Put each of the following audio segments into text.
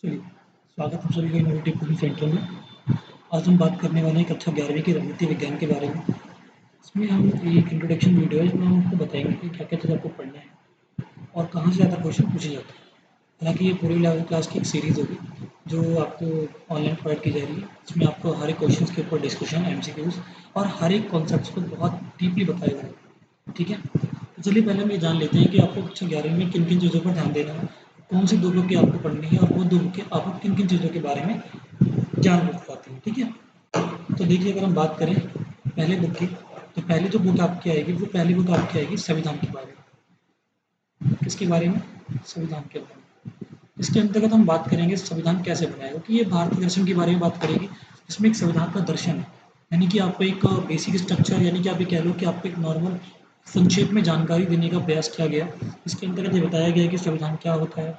चलिए, स्वागत है सभी का इनोवेटिव कुकिंग सेंटर में। आज हम बात करने वाले हैं कक्षा 11वीं के रणनीति विज्ञान के बारे में। इसमें हम एक इंट्रोडक्शन वीडियो है जिसमें हम आपको बताएंगे कि क्या-क्या चीज़ आपको पढ़ना है और कहाँ से ज़्यादा क्वेश्चन पूछे जाते हैं। हालाँकि ये पूरी 11वीं क्लास की एक सीरीज़ होगी जो आपको ऑनलाइन प्रोवाइड की जा रही है। इसमें आपको हर एक क्वेश्चंस के ऊपर डिस्कशन, एमसीक्यूज़ और हर एक कॉन्सेप्ट्स को बहुत डीपली बताया जाएगा। ठीक है? तो चलिए पहले हम ये जान लेते हैं कि आपको कक्षा 11वीं में किन-किन चीज़ों पर ध्यान देना है, कौन सी 2 बुकें आपको पढ़नी है और वो 2 बुकें आपको किन-किन चीज़ों के बारे में जान बताती हैं। ठीक है? तो देखिए अगर हम बात करें पहले बुक की, तो पहली जो बुक आपकी आएगी वो पहली बुक आपकी आएगी संविधान के बारे में। किसके बारे में? संविधान के बारे में। इसके अंतर्गत हम बात करेंगे संविधान कैसे बनाया, क्योंकि ये भारतीय दर्शन के बारे में बात करेगी। इसमें एक संविधान का दर्शन है, यानी कि आपको एक बेसिक स्ट्रक्चर, यानी कि आप ये कह लो कि आपको एक नॉर्मल संक्षेप में जानकारी देने का प्रयास किया गया। इसके अंतर्गत ये बताया गया है कि संविधान क्या होता है,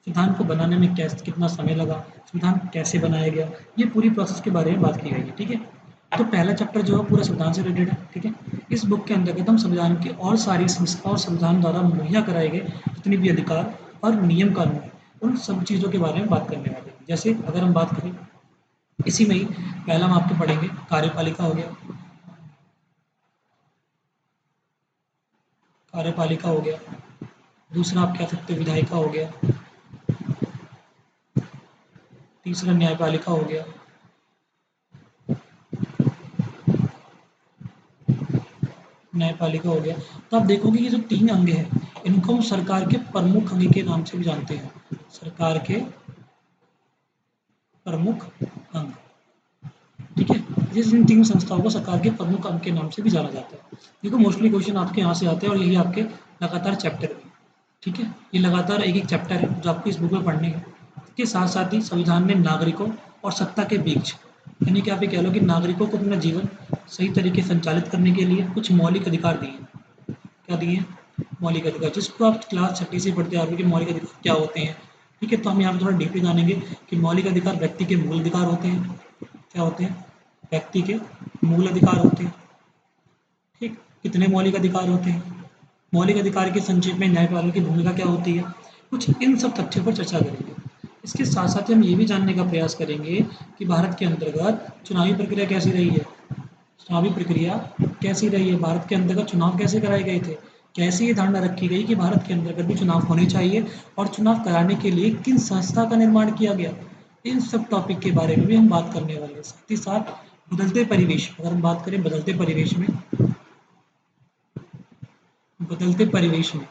संविधान को बनाने में कैसे कितना समय लगा, संविधान कैसे बनाया गया, ये पूरी प्रोसेस के बारे में बात की गई है। ठीक है? तो पहला चैप्टर जो है पूरा संविधान से रिलेटेड है। ठीक है? इस बुक के अंतर्गत हम संविधान की और सारी और संविधान द्वारा मुहैया कराए गए जितने भी अधिकार और नियम कानून हैं, उन सब चीज़ों के बारे में बात करने वाले हैं। जैसे अगर हम बात करें, इसी में ही पहला हम आपको पढ़ेंगे कार्यपालिका हो गया, कार्यपालिका हो गया। दूसरा आप कह सकते हो विधायिका हो गया। तीसरा न्यायपालिका हो गया। न्यायपालिका हो गया। तो आप देखोगे ये जो 3 अंग हैं, इनको हम सरकार के प्रमुख अंग के नाम से भी जानते हैं। सरकार के प्रमुख अंग। ठीक है? जिस इन 3 संस्थाओं को सरकार के प्रमुख अंग के नाम से भी जाना जाता है। देखो मोस्टली क्वेश्चन आपके यहाँ से आते हैं और यही आपके लगातार चैप्टर में। ठीक है? ये लगातार एक-एक चैप्टर है जो आपको इस बुक में पढ़ने हैं। इसके साथ-साथ ही संविधान ने नागरिकों और सत्ता के बीच, यानी कि आप ये कह लो कि नागरिकों को अपना जीवन सही तरीके से संचालित करने के लिए कुछ मौलिक अधिकार दिए हैं। क्या दिए हैं? मौलिक अधिकार, जिसको आप क्लास 6ठी से पढ़ते आ रहे हो कि मौलिक अधिकार क्या होते हैं। ठीक है? तो हम यहाँ पे थोड़ा डीपली जानेंगे कि मौलिक अधिकार व्यक्ति के मूल अधिकार होते हैं। क्या होते हैं? व्यक्ति के मूल अधिकार होते हैं। ठीक? कितने मौलिक अधिकार होते हैं? मौलिक अधिकार के संक्षेप में न्यायपालिका की भूमिका क्या होती है? कुछ इन सब तथ्यों पर चर्चा करेंगे। इसके साथ-साथ ही हम ये भी जानने का प्रयास करेंगे कि भारत के अंतर्गत चुनावी प्रक्रिया कैसी रही है? चुनावी प्रक्रिया कैसी रही है? भारत के अंतर्गत चुनाव कैसे कराए गए थे? कैसे ये धारणा रखी गई कि भारत के अंतर्गत भी चुनाव होने चाहिए और चुनाव कराने के लिए किन संस्था का निर्माण किया गया? इन सब टॉपिक के बारे में भी हम बात करने वाले हैं। साथ ही साथ बदलते परिवेश, अगर हम बात करें बदलते परिवेश में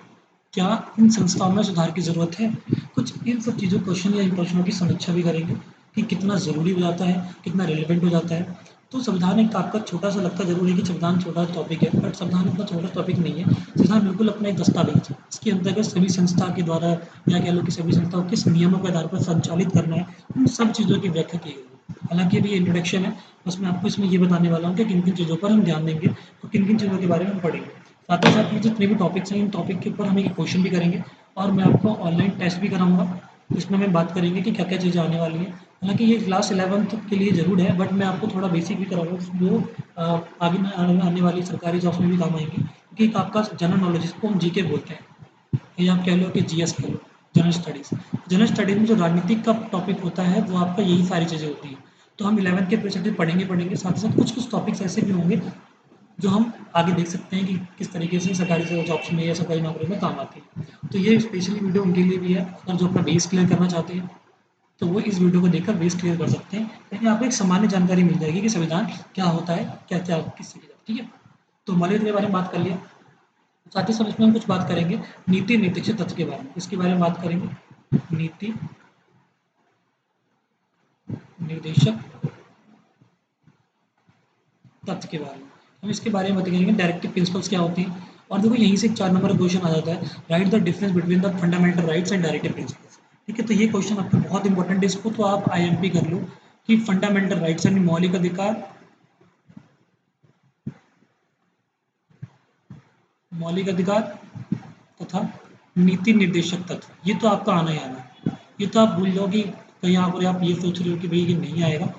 क्या इन संस्थाओं में सुधार की ज़रूरत है? कुछ इन सब चीज़ों क्वेश्चन या इन प्रश्नों की समीक्षा भी करेंगे कि कितना ज़रूरी हो जाता है, कितना रिलेवेंट हो जाता है। तो संविधान एक आपका छोटा-सा लगता ज़रूर है कि संविधान छोटा टॉपिक है, बट संविधान इतना छोटा टॉपिक नहीं है। संविधान बिल्कुल अपना एक दस्तावेज है। इसके अंतर्गत सभी संस्था के द्वारा, या कह लो कि सभी संस्थाओं को किस नियमों के आधार पर संचालित करना है, उन सब चीज़ों की व्याख्या की गई है। हालाँकि अभी ये इंट्रोडक्शन है, बस मैं आपको इसमें ये बताने वाला हूँ कि किन-किन चीज़ों पर हम ध्यान देंगे और किन-किन चीज़ों के बारे में हम पढ़ेंगे। साथ ही साथ ये जितने भी टॉपिक्स हैं, इन टॉपिक के ऊपर हम एक क्वेश्चन भी करेंगे और मैं आपको ऑनलाइन टेस्ट भी कराऊँगा। इसमें हम बात करेंगे कि क्या-क्या चीज़ें आने वाली हैं। हालाँकि ये क्लास 11th के लिए ज़रूर है, बट मैं आपको थोड़ा बेसिक भी कराऊँगा जो आगे में आने वाली सरकारी जॉब्स में भी काम आएँगी। क्योंकि एक आपका जनरल नॉलेज, जिसको हम जीके बोलते हैं, या आप कह लो कि जीएस कह लो, जनरल स्टडीज़। जनरल स्टडीज़ में जो राजनीतिक का टॉपिक होता है, वो आपका यही सारी चीज़ें होती हैं। तो हम 11th के पीरियड पढ़ेंगे, साथ ही साथ कुछ-कुछ टॉपिक्स ऐसे भी होंगे जो हम आगे देख सकते हैं कि किस तरीके से सरकारी जॉब्स में या सरकारी नौकरी में काम आती है। तो ये स्पेशली वीडियो उनके लिए भी है और जो अपना बेस क्लियर करना चाहते हैं, तो वो इस वीडियो को देखकर बेस क्लियर कर सकते हैं। लेकिन आपको एक सामान्य जानकारी मिल जाएगी कि संविधान क्या होता है, क्या-क्या किससे किया जाता है। ठीक है? तो मौलिक के बारे में बात कर लिया। साथ ही साथ इसमें हम कुछ बात करेंगे नीति निर्देशक तत्व के बारे में। इसके बारे में बात करेंगे नीति निर्देशक तथ्य के बारे में। हम इसके बारे में बताएंगे डायरेक्टिव प्रिंसिपल्स क्या होती हैं। और देखो यहीं से 4 नंबर का क्वेश्चन आ जाता है, right the difference between the fundamental rights and directive principles. ठीक है? तो ये क्वेश्चन आपका बहुत इंपॉर्टेंट है, इसको तो आप आईएमपी कर लो कि फंडामेंटल राइट्स यानी मौलिक अधिकार, मौलिक अधिकार तथा नीति निर्देशक तत्व, ये तो आपका आना ही आना है। ये तो आप भूल जाओ कि कहीं यहाँ पर आप ये सोच रहे हो कि भाई ये नहीं आएगा,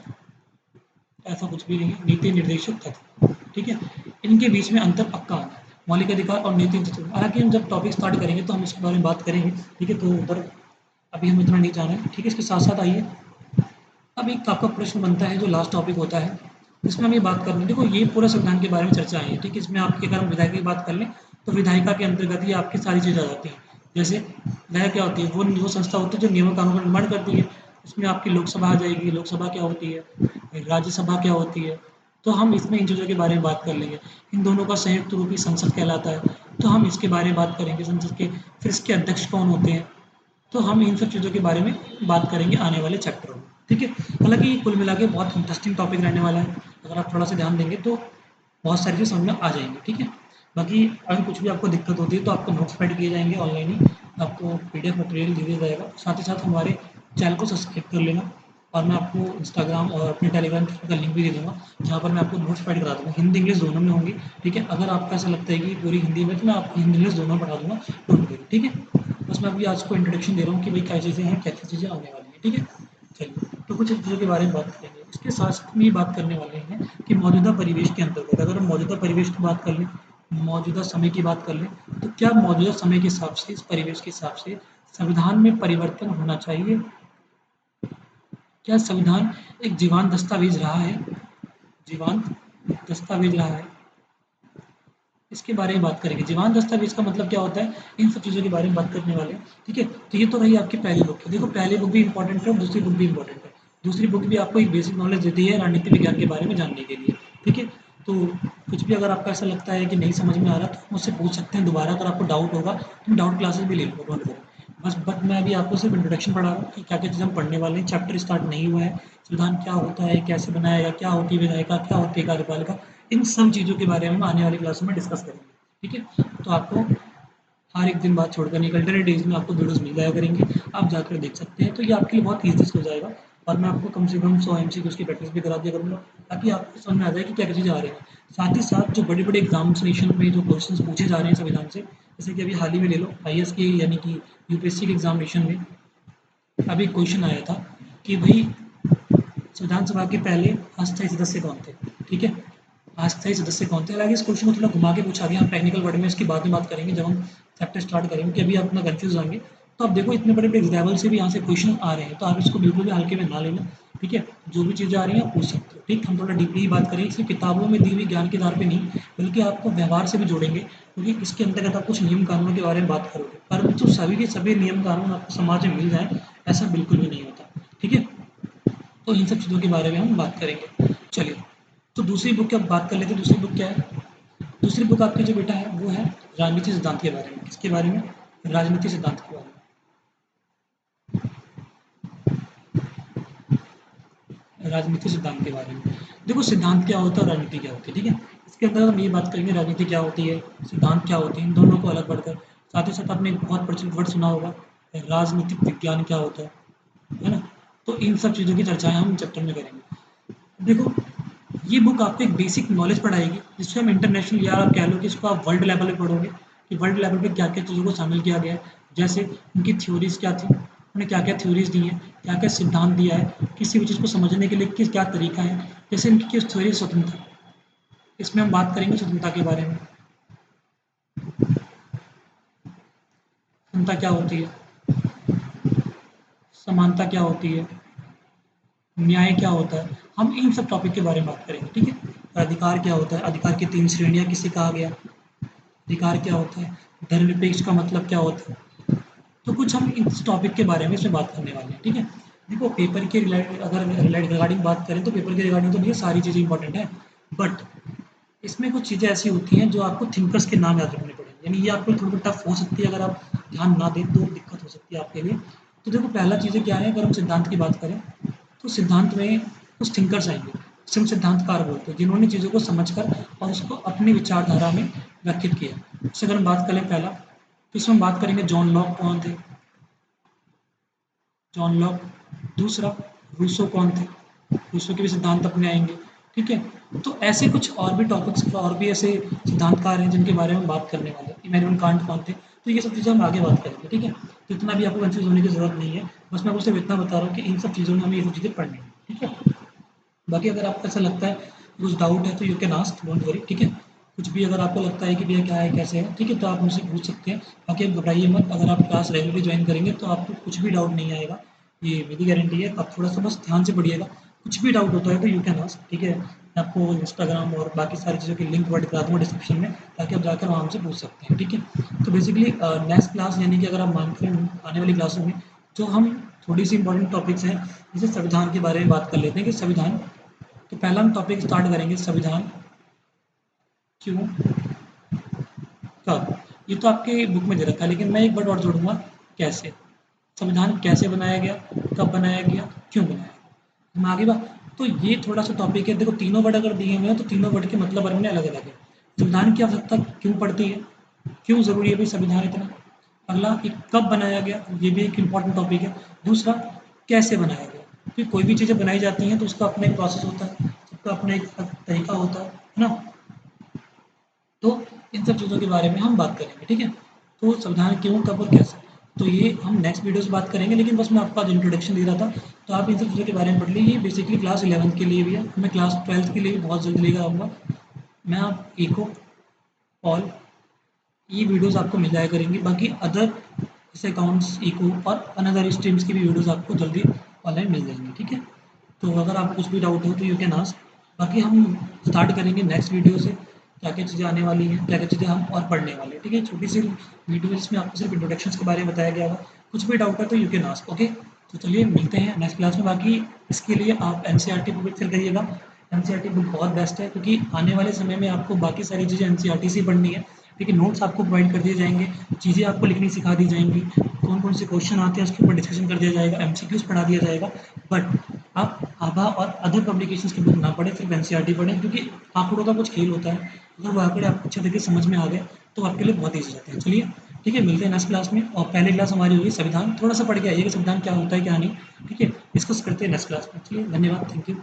ऐसा कुछ भी नहीं है। नीति निर्देशक तत्व, ठीक है? इनके बीच में अंतर पक्का आना है, मौलिक अधिकार और नीति तत्व। हालांकि हम जब टॉपिक स्टार्ट करेंगे तो हम इसके बारे में बात करेंगे। ठीक है? तो उधर अभी हम इतना नहीं जाना है, ठीक है। इसके साथ साथ आइए, अब एक आपका प्रश्न बनता है जो लास्ट टॉपिक होता है, इसमें हम ये बात कर रहे हैं। देखो ये पूरा संविधान के बारे में चर्चा आई है, ठीक है। इसमें आपकी अगर हम विधायिका की बात कर लें तो विधायिका के अंतर्गत ही आपकी सारी चीज़ें आ जाती हैं। जैसे वह क्या होती है, वो संस्था होती है जो नियमों कानून का निर्माण करती है। उसमें आपकी लोकसभा आ जाएगी, लोकसभा क्या होती है, राज्यसभा क्या होती है। तो हम इसमें इन चीज़ों के बारे में बात कर लेंगे। इन दोनों का संयुक्त रूप ही संसद कहलाता है, तो हम इसके बारे में बात करेंगे संसद के। फिर इसके अध्यक्ष कौन होते हैं, तो हम इन सब चीज़ों के बारे में बात करेंगे आने वाले चैप्टरों में, ठीक है। हालांकि ये कुल मिला के बहुत इंटरेस्टिंग टॉपिक रहने वाला है, अगर आप थोड़ा सा ध्यान देंगे तो बहुत सारी चीज़ समझ में आ जाएंगी, ठीक है। बाकी अगर कुछ भी आपको दिक्कत होती है तो आपको नोट्स प्रोवाइड किए जाएंगे ऑनलाइन ही, आपको पीडीएफ मटेरियल दे दिया जाएगा। साथ ही साथ हमारे चैनल को सब्सक्राइब कर लेना, और मैं आपको इंस्टाग्राम और अपने टेलीग्राम का लिंक भी दे दूँगा, जहाँ पर मैं आपको नोट्स प्रोवाइड करा दूँगा। हिंदी इंग्लिश दोनों में होंगी, ठीक है। अगर आपको ऐसा लगता है कि पूरी हिंदी में, तो मैं आपको हिंदी इंग्लिश दोनों में पढ़ा दूँगा, डोंट वरी, ठीक है। बस मैं अभी आज को इंट्रोडक्शन दे रहा हूँ कि भाई क्या चीज़ें हैं, कैसी चीज़ें आने वाली हैं, ठीक है। चलिए, तो कुछ चीज़ों के बारे में बात करेंगे। इसके साथ साथ हम ये बात करने वाले हैं कि मौजूदा परिवेश के अंतर्गत, अगर हम मौजूदा परिवेश की बात कर लें, मौजूदा समय की बात कर लें, तो क्या मौजूदा समय के हिसाब से, इस परिवेश के हिसाब से संविधान में परिवर्तन होना चाहिए? क्या संविधान एक जीवंत दस्तावेज रहा है? जीवंत दस्तावेज रहा है, इसके बारे में बात करेंगे। जीवंत दस्तावेज का मतलब क्या होता है, इन सब चीज़ों के बारे में बात करने वाले हैं, ठीक है। तो ये तो रही आपकी पहली बुक है। देखो पहली बुक भी इंपॉर्टेंट है और दूसरी बुक भी इंपॉर्टेंट है। दूसरी बुक भी आपको एक बेसिक नॉलेज देती है राजनीति विज्ञान के बारे में जानने के लिए, ठीक है। तो कुछ भी अगर आपको ऐसा लगता है कि नहीं समझ में आ रहा, तो मुझसे पूछ सकते हैं दोबारा। अगर आपको डाउट होगा तो मैं डाउट क्लासेस भी ले लूँगा, डोंट वरी। बस बट मैं अभी आपको सिर्फ इंट्रोडक्शन पढ़ा रहा हूँ कि क्या क्या चीज़ हम पढ़ने वाले हैं। चैप्टर स्टार्ट नहीं हुआ है, संविधान क्या होता है, कैसे बनाया गया, क्या होती है विधायिका, क्या होती है कार्यपालिका, इन सब चीज़ों के बारे में हम आने वाली क्लासों में डिस्कस करेंगे, ठीक है। तो आपको हर एक दिन बाद छोड़कर नहीं, अल्टरनेट डेज में आपको वीडियोस मिल जाया करेंगे, आप जाकर देख सकते हैं। तो ये आपके लिए बहुत ईजी हो जाएगा, और मैं आपको कम से कम 100 एमसीक्यूज़ की प्रैक्टिस भी करा दिया करूँगा, ताकि आपको समझ में आ जाए कि क्या क्या चीज़ें आ रही हैं। साथ ही साथ जो बड़े बड़े एग्जामिनेशन में जो क्वेश्चंस पूछे जा रहे हैं संविधान से, जैसे कि अभी हाल ही में ले लो आईएएस के, यानी कि यूपीएससी के एग्जामिनेशन में अभी क्वेश्चन आया था कि भाई संविधान सभा के पहले अस्थायी सदस्य कौन थे, ठीक है। अस्थायी सदस्य कौन थे, हालांकि इस क्वेश्चन को थोड़ा घुमा के पूछा गया, हम टेक्निकल वर्ड में इसकी बाद में बात करेंगे जब हम चैप्टर स्टार्ट करेंगे, कि अभी आप अपना कंफ्यूज होंगे। तो आप देखो इतने बड़े बड़े लेवल से भी यहाँ से क्वेश्चन आ रहे हैं, तो आप इसको बिल्कुल भी हल्के में ना लेना, ठीक है। जो भी चीज़ें आ रही हैं आप पूछ सकते हो, ठीक। हम थोड़ा डीपली ही बात करेंगे, सिर्फ किताबों में दी हुई ज्ञान के आधार पे नहीं, बल्कि आपको व्यवहार से भी जोड़ेंगे, क्योंकि इसके अंतर्गत आप कुछ नियम कानूनों के बारे में बात करोगे, परंतु सभी के सभी नियम कानून आपको समाज में मिल जाए, ऐसा बिल्कुल भी नहीं होता, ठीक है। तो इन सब चीज़ों के बारे में हम बात करेंगे। चलिए, तो दूसरी बुक की अब बात कर लेते हैं। दूसरी बुक क्या है? दूसरी बुक आपकी जो बेटा है वो है राजनीति सिद्धांत के बारे में। किसके बारे में? राजनीति सिद्धांत के बारे में। राजनीति सिद्धांत के बारे में। देखो सिद्धांत क्या होता है और राजनीति क्या होती है, ठीक है। इसके अंदर हम ये बात करेंगे राजनीति क्या होती है, सिद्धांत क्या होते हैं, इन दोनों को अलग बढ़कर। साथ ही साथ आपने एक बहुत प्रचलित वर्ड सुना होगा, राजनीतिक विज्ञान क्या होता है ना। तो इन सब चीज़ों की चर्चाएं हम चैप्टर में करेंगे। देखो ये बुक आपको एक बेसिक नॉलेज पढ़ाएगी, जिससे हम इंटरनेशनल, या आप कह लो कि इसको आप वर्ल्ड लेवल पे पढ़ोगे कि वर्ल्ड लेवल पे क्या क्या चीज़ों को शामिल किया गया है। जैसे उनकी थ्योरीज क्या थी, उन्होंने क्या क्या थ्योरीज दी हैं, क्या क्या सिद्धांत दिया है, किसी भी चीज़ को समझने के लिए किस क्या तरीका है। जैसे उनकी किस थ्योरी स्वतंत्रता, इसमें हम बात करेंगे स्वतंत्रता के बारे में। स्वतंत्रता क्या होती है, समानता क्या होती है, न्याय क्या होता है, हम इन सब टॉपिक के बारे में बात करेंगे, ठीक है। अधिकार क्या होता है, अधिकार की 3 श्रेणियाँ किसे कहा गया, अधिकार क्या होता है, धर्मनिरपेक्ष का मतलब क्या होता है। तो कुछ हम इस टॉपिक के बारे में इसमें बात करने वाले हैं, ठीक है। देखो पेपर के रिगार्डिंग बात करें तो पेपर के रिगार्डिंग तो नहीं सारी चीज़ें इंपॉर्टेंट है, बट इसमें कुछ चीज़ें ऐसी होती हैं जो आपको थिंकर्स के नाम याद रखने पड़ेंगे, यानी ये आपको थोड़ी टफ हो सकती है, अगर आप ध्यान ना दें तो दिक्कत हो सकती है आपके लिए। तो देखो पहला चीज़ें क्या है, अगर हम सिद्धांत की बात करें तो सिद्धांत में कुछ थिंकर्स आएंगे, जिसे हम सिद्धांतकार बोलते हैं, जिन्होंने चीज़ों को समझकर और उसको अपनी विचारधारा में व्यक्तित किया। जैसे अगर हम बात करें पहला, तो इसमें हम बात करेंगे जॉन लॉक कौन थे, जॉन लॉक। दूसरा, रूसो कौन थे, रूसो के भी सिद्धांत अपने आएंगे, ठीक है। तो ऐसे कुछ और भी टॉपिक्स और भी ऐसे सिद्धांतकार हैं जिनके बारे में हम बात करने वाले हैं। इमैनुअल कांट कौन थे, तो ये सब चीज़ें हम आगे बात करेंगे, ठीक है। तो इतना भी आपको कंफ्यूज होने की जरूरत नहीं है, बस मैं आपको सिर्फ इतना बता रहा हूँ कि इन सब चीज़ों में हमें ये सब चीज़ें पढ़नी है, ठीक है। बाकी अगर आपको ऐसा लगता है कुछ डाउट है तो you can ask, don't worry, ठीक है। कुछ भी अगर आपको लगता है कि भैया क्या है कैसे है, ठीक है, तो आप मुझसे पूछ सकते हैं। बाकी आप घबराइए मत, अगर आप क्लास रेगुलरली ज्वाइन करेंगे तो आपको कुछ भी डाउट नहीं आएगा, ये मेरी गारंटी है। आप थोड़ा सा बस ध्यान से पढ़िएगा, कुछ भी डाउट होता है तो यू कैन आस्क, ठीक है। मैं आपको इंस्टाग्राम और बाकी सारी चीज़ों की लिंक प्रोवाइड करा दूँगा डिस्क्रिप्शन में, ताकि आप जाकर वहाँ हमसे पूछ सकते हैं, ठीक है। तो बेसिकली नेक्स्ट क्लास यानी कि अगर आप मानते हैं आने वाली क्लासों में जो हम थोड़ी सी इंपॉर्टेंट टॉपिक्स हैं, जैसे संविधान के बारे में बात कर लेते हैं कि संविधान। तो पहला हम टॉपिक स्टार्ट करेंगे, संविधान क्यों, कब। ये तो आपके बुक में दे रखा है, लेकिन मैं एक वर्ड और जोड़ूंगा, कैसे। संविधान कैसे बनाया गया, कब बनाया गया, क्यों बनाया गया, हम आगे बात। तो ये थोड़ा सा टॉपिक है, देखो तीनों वर्ड अगर दिए हुए हैं तो तीनों वर्ड के मतलब अपने अलग अलग है। संविधान की आवश्यकता क्यों पड़ती है, क्यों ज़रूरी है भाई संविधान इतना। अगला एक कब बनाया गया, ये भी एक इम्पॉर्टेंट टॉपिक है। दूसरा कैसे बनाया गया, क्योंकि कोई भी चीज़ें बनाई जाती हैं तो उसका अपना एक प्रोसेस होता है, सबका अपना एक तरीका होता है ना। तो इन सब चीज़ों के बारे में हम बात करेंगे, ठीक है। तो संविधान क्यों, कब और कैसे, तो ये हम नेक्स्ट वीडियो से बात करेंगे। लेकिन बस मैं आपको आज इंट्रोडक्शन दे रहा था, तो आप इन सब चीज़ों के बारे में पढ़ लीजिए। ये बेसिकली क्लास 11th के लिए भी है, मैं क्लास 12th के लिए भी बहुत जल्द लेकर आऊँगा। मैं आप इको, ऑल, ये वीडियोस आपको मिल जाया करेंगी। बाकी अदर जैसे अकाउंट्स, इको और अनदर स्ट्रीम्स की भी वीडियोस आपको जल्दी ऑनलाइन मिल जाएंगी, ठीक है। तो अगर आपको कुछ भी डाउट हो तो यू कैन आस्क। बाकी हम स्टार्ट करेंगे नेक्स्ट वीडियो से, क्या क्या चीज़ें आने वाली हैं, क्या क्या चीज़ें हम और पढ़ने वाले हैं, ठीक है। छोटी सी वीडियो जिसमें आपको सिर्फ इंट्रोडक्शंस के बारे में बताया गया होगा। कुछ भी डाउट है तो यू कैन आस्क, ओके। तो चलिए मिलते हैं नेक्स्ट क्लास में। बाकी इसके लिए आप एनसीईआरटी बुक फिर करिएगा। एनसीईआरटी बुक बहुत बेस्ट है, क्योंकि आने वाले समय में आपको बाकी सारी चीज़ें एनसीईआरटी से ही पढ़नी है, ठीक है। नोट्स आपको प्रोवाइड कर दिए जाएंगे, चीज़ें आपको लिखनी सिखा दी जाएंगी, कौन कौन से क्वेश्चन आते हैं उसके ऊपर डिस्कशन कर दिया जाएगा, एमसीक्यूज पढ़ा दिया जाएगा। बट आप आभा और अदर पब्लिकेशंस की बुक ना पढ़ें, सिर्फ एनसीईआरटी पढ़ें, क्योंकि आंकड़ों का कुछ खेल होता है। अगर वो आंकड़े आपको अच्छे तरीके से समझ में आ गए तो आपके लिए बहुत ईजी रहते हैं। चलिए ठीक है, मिलते हैं नेक्स्ट क्लास में। और पहली क्लास हमारी होगी संविधान, थोड़ा सा पढ़ के आइए कि संविधान क्या होता है क्या नहीं, ठीक है। डिस्कस करते हैं नेक्स्ट क्लास में। चलिए धन्यवाद, थैंक यू।